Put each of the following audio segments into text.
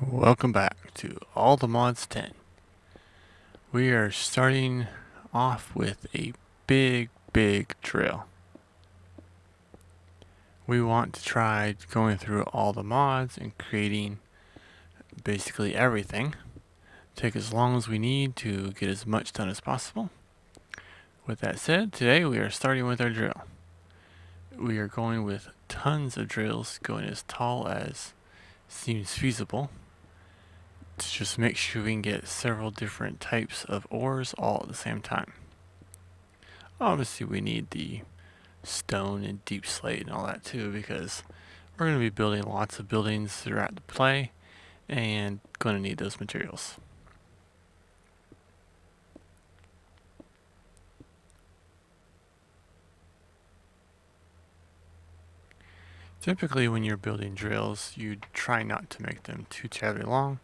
Welcome back to All the Mods 10. We are starting off with a big drill. We want to try going through all the mods and creating basically everything. Take as long as we need to get as much done as possible. With that said, today we are starting with our drill. We are going with tons of drills, going as tall as seems feasible, to just make sure we can get several different types of ores all at the same time. Obviously we need the stone and deep slate and all that too, because we're going to be building lots of buildings throughout the play and going to need those materials. Typically when you're building drills, you try not to make them too terribly long,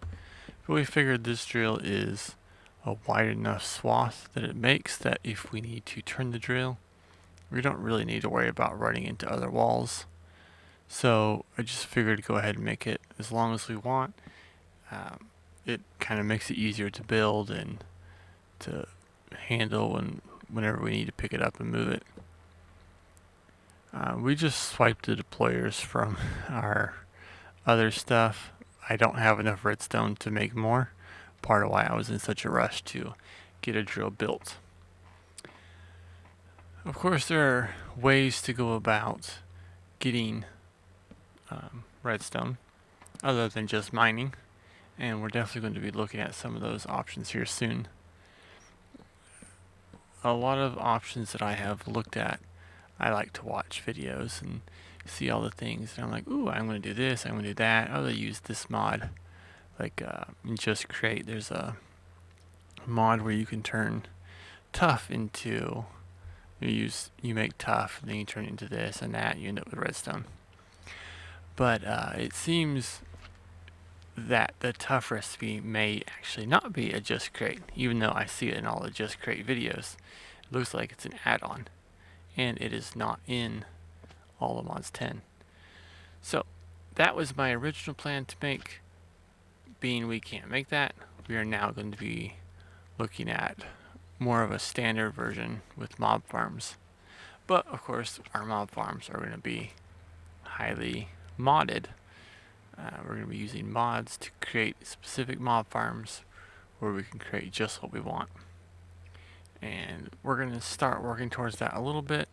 but we figured this drill is a wide enough swath that it makes that if we need to turn the drill, we don't really need to worry about running into other walls. So I just figured to go ahead and make it as long as we want. It kind of makes it easier to build and to handle whenever we need to pick it up and move it. We just swiped the deployers from our other stuff. I don't have enough redstone to make more. Part of why I was in such a rush to get a drill built. Of course, there are ways to go about getting redstone other than just mining, and we're definitely going to be looking at some of those options here soon. A lot of options that I have looked at, I like to watch videos and see all the things, and I'm like, ooh, I'm going to do this, I'm going to do that. I'll use this mod. Like in Just Create, there's a mod where you can turn tough into, you make tough, and then you turn it into this and that, you end up with redstone. But it seems that the tough recipe may actually not be a Just Create, even though I see it in all the Just Create videos. It looks like it's an add-on, and it is not in all the mods 10. So that was my original plan to make. Being we can't make that, we are now going to be looking at more of a standard version with mob farms. But of course our mob farms are going to be highly modded. We're going to be using mods to create specific mob farms where we can create just what we want. And we're going to start working towards that a little bit,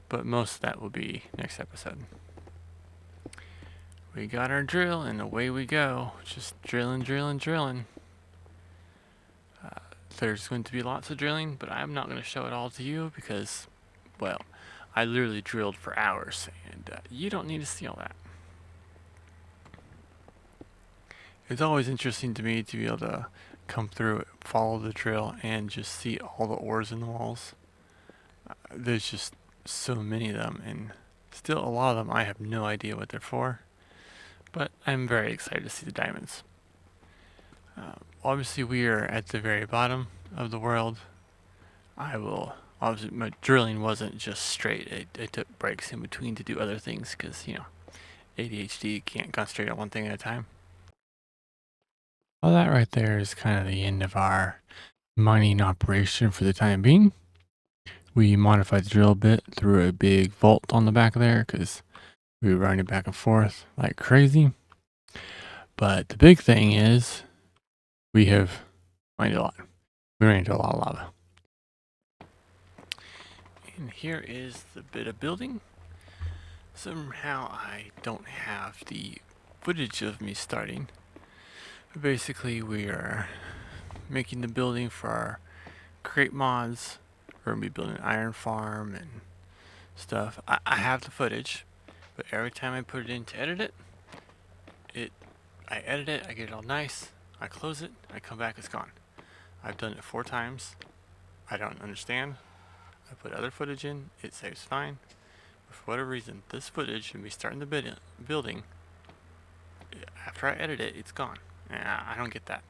but most of that will be next episode. We got our drill and away we go. Just drilling. There's going to be lots of drilling, but I'm not going to show it all to you because, well, I literally drilled for hours, and you don't need to see all that. It's always interesting to me to be able to come through, follow the drill, and just see all the ores in the walls. There's just so many of them, and still a lot of them I have no idea what they're for, but I'm very excited to see the diamonds. Obviously we are at the very bottom of the world. Obviously my drilling wasn't just straight. I took breaks in between to do other things because, ADHD can't concentrate on one thing at a time. Well, that right there is kind of the end of our mining operation for the time being. We modified the drill a bit, threw a big vault on the back there because we were running back and forth like crazy. But the big thing is we have mined a lot. We ran into a lot of lava. And here is the bit of building. Somehow I don't have the footage of me starting. But basically we are making the building for our crate mods. We're going to be building an iron farm and stuff. I have the footage, but every time I put it in to edit it, I edit it, I get it all nice, I close it, I come back, it's gone. I've done it 4 times. I don't understand. I put other footage in, it saves fine. But for whatever reason, this footage and me starting the building, after I edit it, it's gone. I don't get that.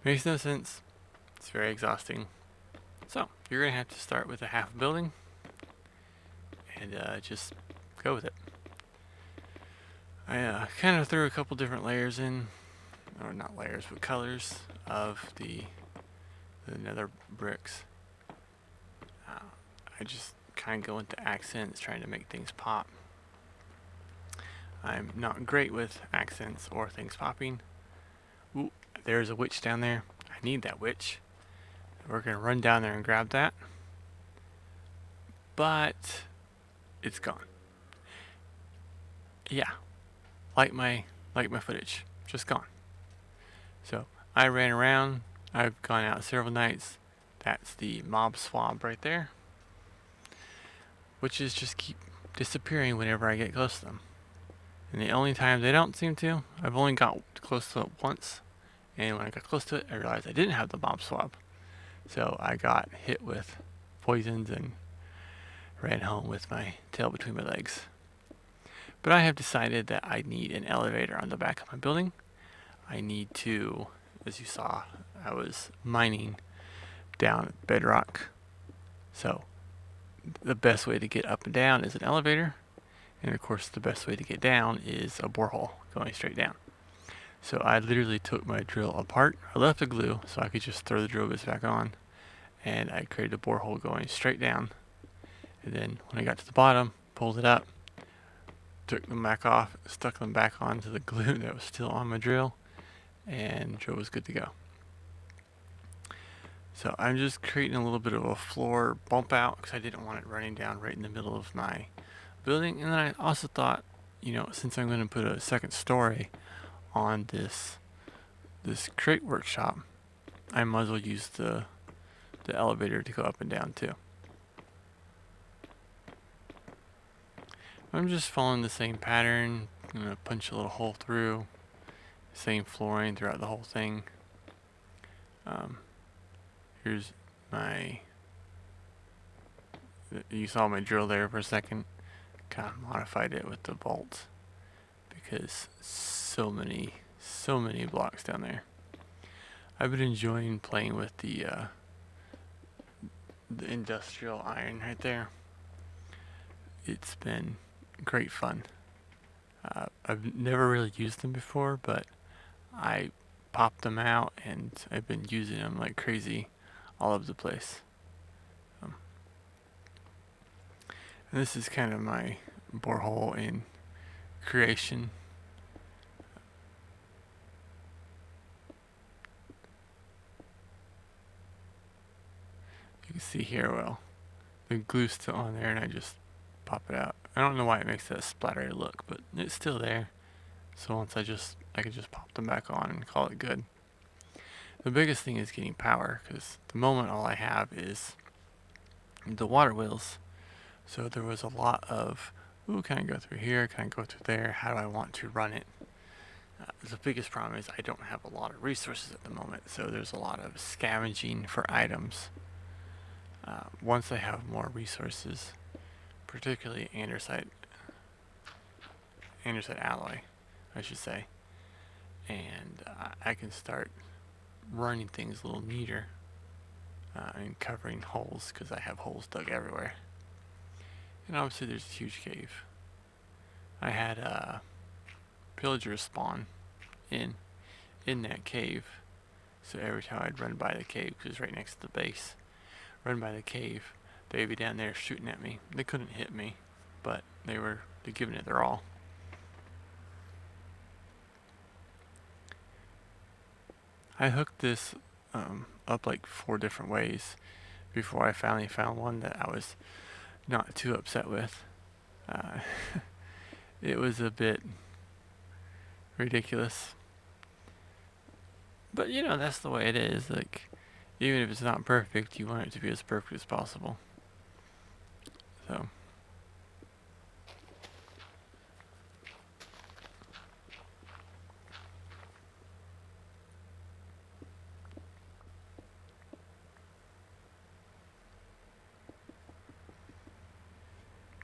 Makes no sense. It's very exhausting. So, you're going to have to start with a half building and just go with it. I kind of threw a couple different layers in or not layers, but colors of the nether bricks. I just kind of go into accents, trying to make things pop. I'm not great with accents or things popping. Ooh, there's a witch down there. I need that witch. We're gonna run down there and grab that. But it's gone. Yeah, like my footage, just gone. So I ran around. I've gone out several nights. That's the mob swab right there. Witches just keep disappearing whenever I get close to them. And the only time they don't seem to, I've only got close to it once. And when I got close to it, I realized I didn't have the mob swab. So I got hit with poisons and ran home with my tail between my legs. But I have decided that I need an elevator on the back of my building. I need to, as you saw, I was mining down bedrock. So the best way to get up and down is an elevator. And of course the best way to get down is a borehole going straight down. So I literally took my drill apart. I left the glue so I could just throw the drill bits back on. And I created a borehole going straight down. And then when I got to the bottom, pulled it up, took them back off, stuck them back onto the glue that was still on my drill, and drill was good to go. So I'm just creating a little bit of a floor bump out because I didn't want it running down right in the middle of my building. And then I also thought, since I'm going to put a second story on this crate workshop, I might as well use the elevator to go up and down too. I'm just following the same pattern. I'm going to punch a little hole through, same flooring throughout the whole thing. Here's you saw my drill there for a second. Kind of modified it with the bolts because so many blocks down there. I've been enjoying playing with the industrial iron right there. It's been great fun. I've never really used them before, but I popped them out and I've been using them like crazy all over the place. And this is kind of my borehole in creation. You can see here, well, the glue's still on there and I just pop it out. I don't know why it makes that splattery look, but it's still there. So once I can just pop them back on and call it good. The biggest thing is getting power, because at the moment all I have is the water wheels. So there was a lot of, can I go through here? Can I go through there? How do I want to run it? The biggest problem is I don't have a lot of resources at the moment, so there's a lot of scavenging for items. Once I have more resources, particularly andesite alloy, I should say, and I can start running things a little neater and covering holes, because I have holes dug everywhere. And obviously there's a huge cave. I had pillagers spawn in that cave, so every time I'd run by the cave, because it's right next to the base, run by the cave, they'd be down there shooting at me. They couldn't hit me, but they're giving it their all. I hooked this up like 4 different ways before I finally found one that I was not too upset with. It was a bit ridiculous, but that's the way it is. Like, even if it's not perfect, you want it to be as perfect as possible. So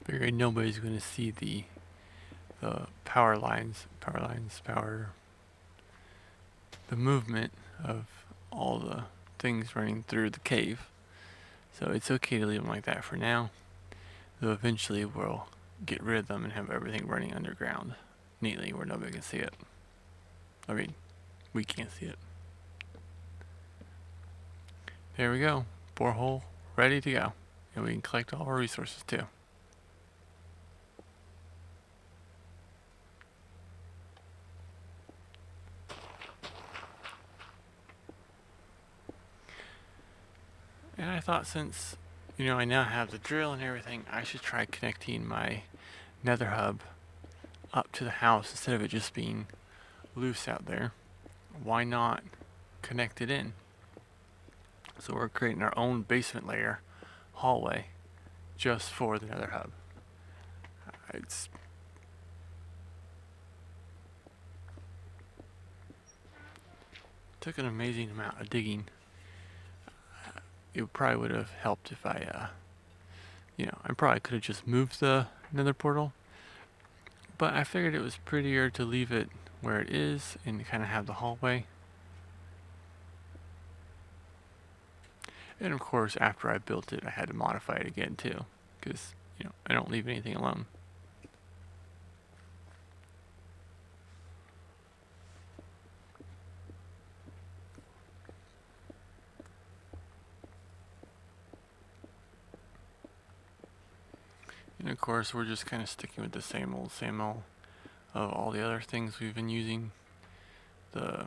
figured nobody's going to see the the movement of all the things running through the cave. So it's okay to leave them like that for now, though eventually we'll get rid of them and have everything running underground neatly where nobody can see it. I mean, We can't see it. There we go. Borehole ready to go. And we can collect all our resources too. And I thought since, I now have the drill and everything, I should try connecting my nether hub up to the house instead of it just being loose out there. Why not connect it in? So we're creating our own basement layer hallway just for the nether hub. It's took an amazing amount of digging. It probably would have helped if I probably could have just moved the nether portal, but I figured it was prettier to leave it where it is and kind of have the hallway. And of course, after I built it, I had to modify it again too, because I don't leave anything alone. And of course, we're just kind of sticking with the same old of all the other things we've been using. The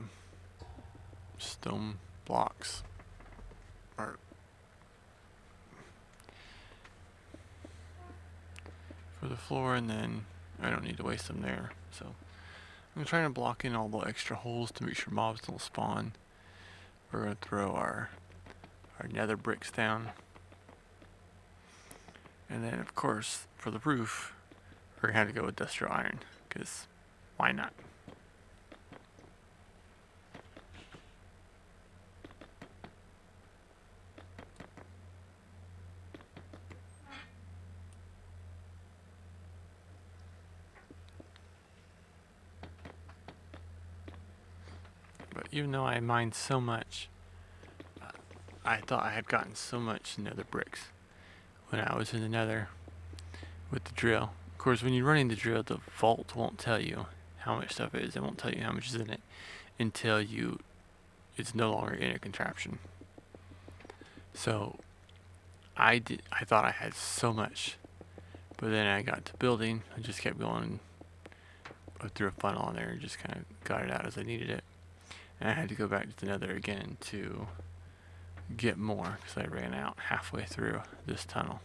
stone blocks are for the floor, and then I don't need to waste them there. So I'm trying to block in all the extra holes to make sure mobs don't spawn. We're going to throw our nether bricks down. And then, of course, for the roof, we're going to have to go with industrial iron, because why not? But even though I mined so much, I thought I had gotten so much nether bricks when I was in the nether with the drill. Of course, when you're running the drill, the vault won't tell you how much stuff it is. It won't tell you how much is in it until it's no longer in a contraption. So I thought I had so much, but then I got to building. I just kept going through a funnel on there and just kind of got it out as I needed it. And I had to go back to the nether again to get more because I ran out halfway through this tunnel.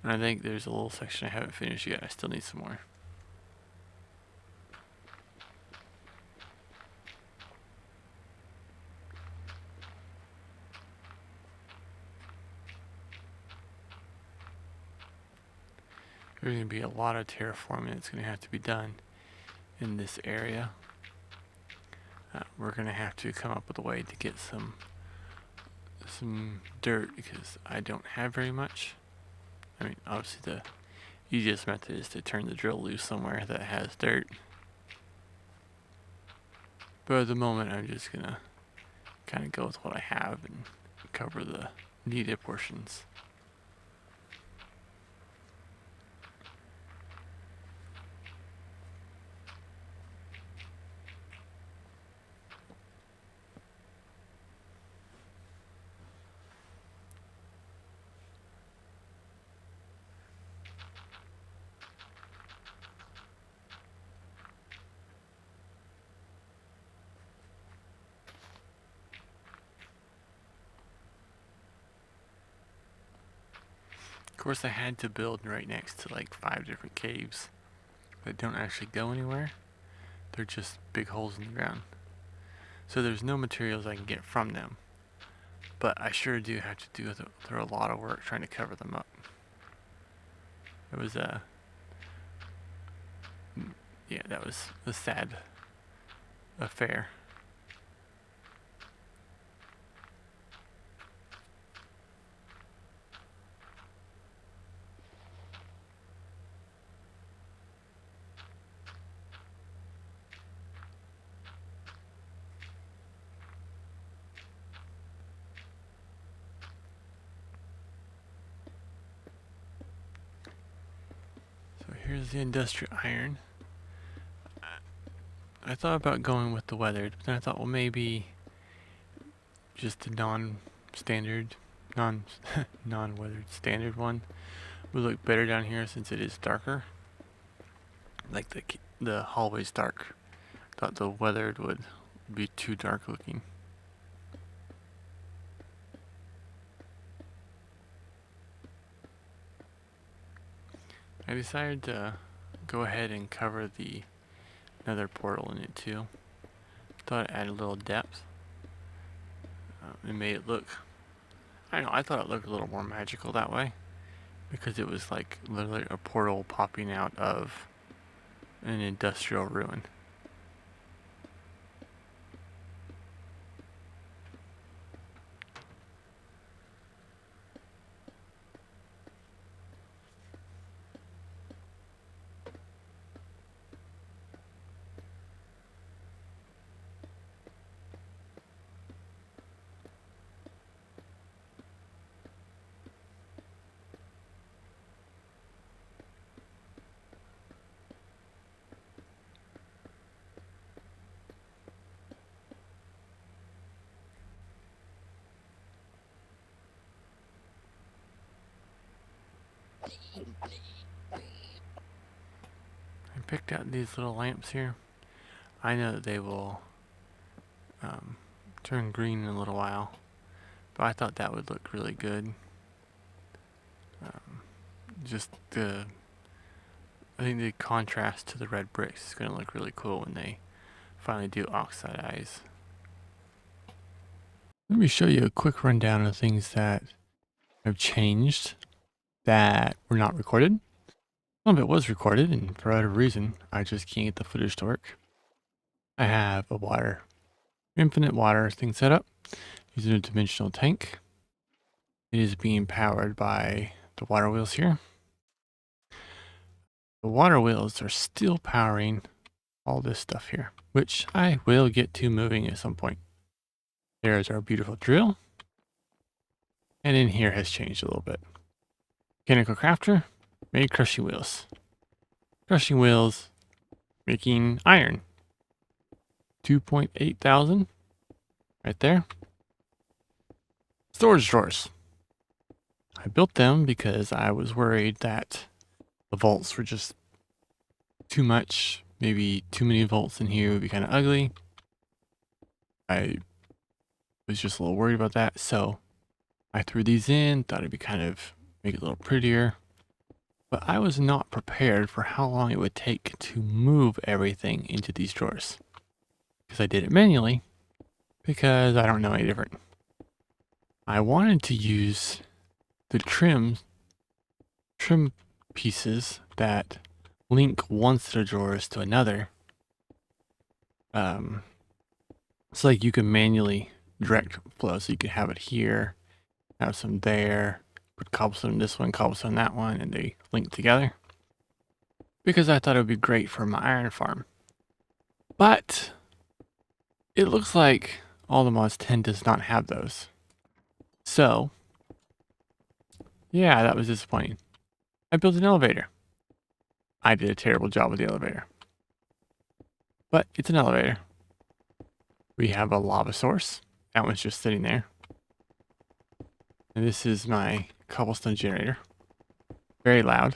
And I think there's a little section I haven't finished yet. I still need some more. There's going to be a lot of terraforming that's going to have to be done in this area. We're going to have to come up with a way to get some dirt because I don't have very much. I mean, obviously the easiest method is to turn the drill loose somewhere that has dirt. But at the moment, I'm just going to kind of go with what I have and cover the needed portions. Of course, I had to build right next to like 5 different caves that don't actually go anywhere. They're just big holes in the ground. So there's no materials I can get from them. But I sure do have to do through a lot of work trying to cover them up. It was that was a sad affair. So here's the industrial iron. I thought about going with the weathered, but then I thought, well, maybe just the non-standard, non non-weathered standard one would look better down here since it is darker. Like the hallway's dark. Thought the weathered would be too dark looking. I decided to go ahead and cover the nether portal in it too. Thought it added a little depth. It made it look, I don't know, I thought it looked a little more magical that way. Because it was like literally a portal popping out of an industrial ruin. I picked out these little lamps here. I know that they will turn green in a little while, but I thought that would look really good. Just I think the contrast to the red bricks is going to look really cool when they finally do oxidize. Let me show you a quick rundown of things that have changed that were not recorded. Some of it was recorded, and for whatever reason, I just can't get the footage to work. I have a infinite water thing set up using a dimensional tank. It is being powered by the water wheels here. The water wheels are still powering all this stuff here, which I will get to moving at some point. There's our beautiful drill. And in here has changed a little bit. Mechanical crafter made crushing wheels. Crushing wheels making iron. 2.8 thousand right there. Storage drawers. I built them because I was worried that the volts were just too much. Maybe too many volts in here would be kind of ugly. I was just a little worried about that. So I threw these in, thought it'd be kind of make it a little prettier. But I was not prepared for how long it would take to move everything into these drawers. Because I did it manually, because I don't know any different. I wanted to use the trim pieces that link one set of drawers to another. So like you can manually direct flow, so you could have it here, have some there, put cobblestone in this one, cobblestone in that one, and they link together. Because I thought it would be great for my iron farm. But it looks like all the mods 10 does not have those. So yeah, that was disappointing. I built an elevator. I did a terrible job with the elevator. But it's an elevator. We have a lava source. That one's just sitting there. And this is my cobblestone generator. Very loud.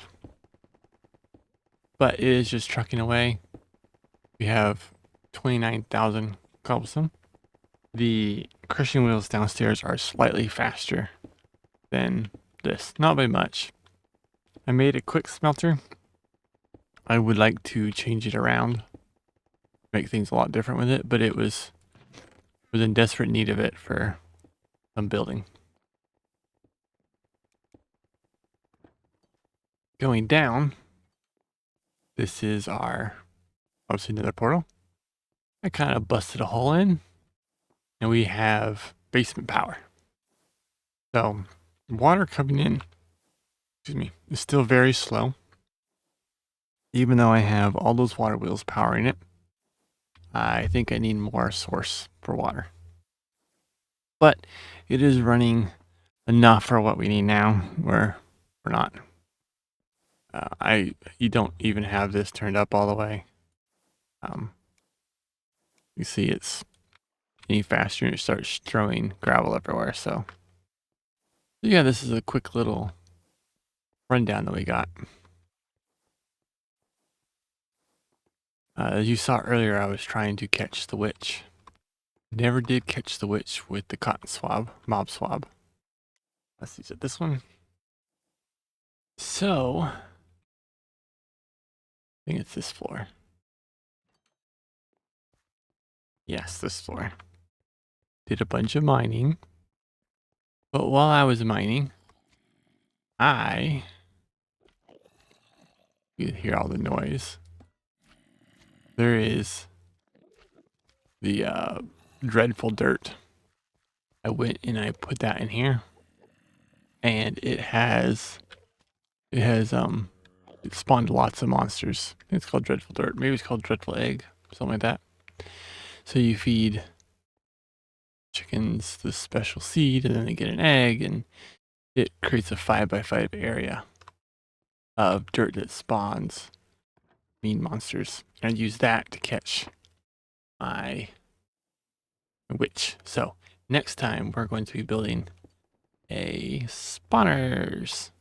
But it is just trucking away. We have 29,000 cobblestone. The crushing wheels downstairs are slightly faster than this. Not by much. I made a quick smelter. I would like to change it around. Make things a lot different with it, but it was in desperate need of it for some building. Going down, this is our, obviously, another portal. I kind of busted a hole in, and we have basement power. So water coming in, is still very slow. Even though I have all those water wheels powering it, I think I need more source for water. But it is running enough for what we need now. We're not. You don't even have this turned up all the way. You see it's any faster and it starts throwing gravel everywhere. So yeah, this is a quick little rundown that we got. As you saw earlier, I was trying to catch the witch. Never did catch the witch with the cotton swab, mob swab. Let's see, is it this one? So, I think it's this floor. Yes, this floor. Did a bunch of mining. But while I was mining, you can hear all the noise. There is the dreadful dirt. I went and I put that in here, and it spawned lots of monsters. I think it's called dreadful dirt. Maybe it's called dreadful egg, something like that. So you feed chickens this special seed, and then they get an egg, and it creates a 5x5 area of dirt that spawns mean monsters. And I use that to catch my witch. So next time we're going to be building a spawners.